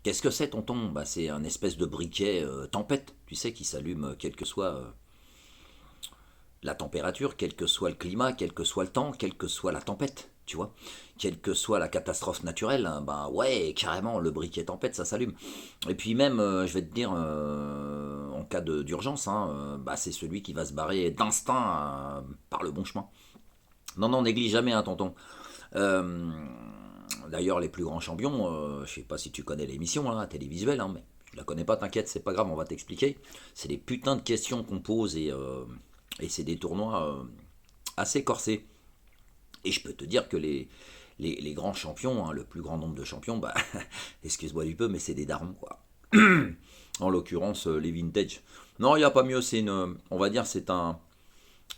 Qu'est-ce que c'est, tonton? Bah, c'est un espèce de briquet tempête, tu sais, qui s'allume quelle que soit la température, quel que soit le climat, quel que soit le temps, quelle que soit la tempête, tu vois. Quelle que soit la catastrophe naturelle, hein, bah ouais, carrément, le briquet tempête, ça s'allume. Et puis même, je vais te dire, en cas d'urgence, hein, bah, c'est celui qui va se barrer d'instinct par le bon chemin. Non, non, néglige jamais, hein, tonton. Euh, D'ailleurs, les plus grands champions, je sais pas si tu connais l'émission, hein, télévisuelle, hein, mais tu la connais pas, t'inquiète, c'est pas grave, on va t'expliquer. C'est des putains de questions qu'on pose et c'est des tournois assez corsés. Et je peux te dire que les grands champions, hein, le plus grand nombre de champions, bah, excuse-moi du peu, mais c'est des darons, quoi. En l'occurrence, les vintage. Non, il n'y a pas mieux, on va dire, c'est un,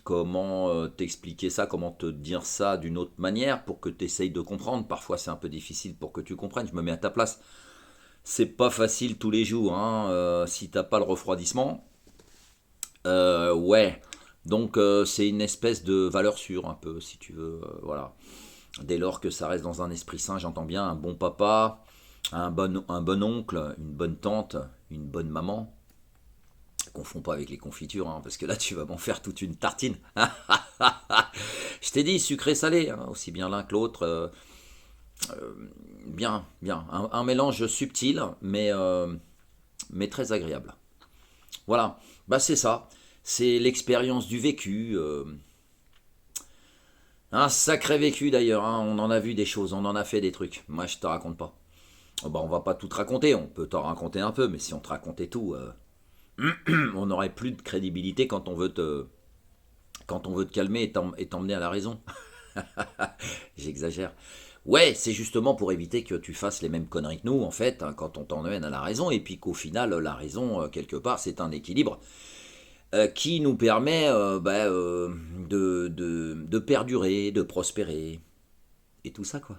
comment t'expliquer ça, comment te dire ça d'une autre manière pour que tu essayes de comprendre. Parfois c'est un peu difficile pour que tu comprennes, je me mets à ta place. C'est pas facile tous les jours, hein, si t'as pas le refroidissement. Ouais, donc c'est une espèce de valeur sûre un peu, si tu veux. Voilà. Dès lors que ça reste dans un esprit sain, j'entends bien un bon papa, un bon oncle, une bonne tante, une bonne maman. Confonds pas avec les confitures, hein, parce que là tu vas m'en faire toute une tartine. Je t'ai dit sucré-salé, hein, aussi bien l'un que l'autre. Bien, bien. Un mélange subtil, mais très agréable. Voilà, bah c'est ça. C'est l'expérience du vécu. Un sacré vécu d'ailleurs, hein. On en a vu des choses, on en a fait des trucs. Moi je te raconte pas. Oh, bah, on va pas tout te raconter, on peut t'en raconter un peu, mais si on te racontait tout, on n'aurait plus de crédibilité quand on veut te calmer et t'emmener à la raison. J'exagère. Ouais, c'est justement pour éviter que tu fasses les mêmes conneries que nous, en fait, hein, quand on t'emmène à la raison, et puis qu'au final, la raison, quelque part, c'est un équilibre qui nous permet de perdurer, de prospérer, et tout ça, quoi.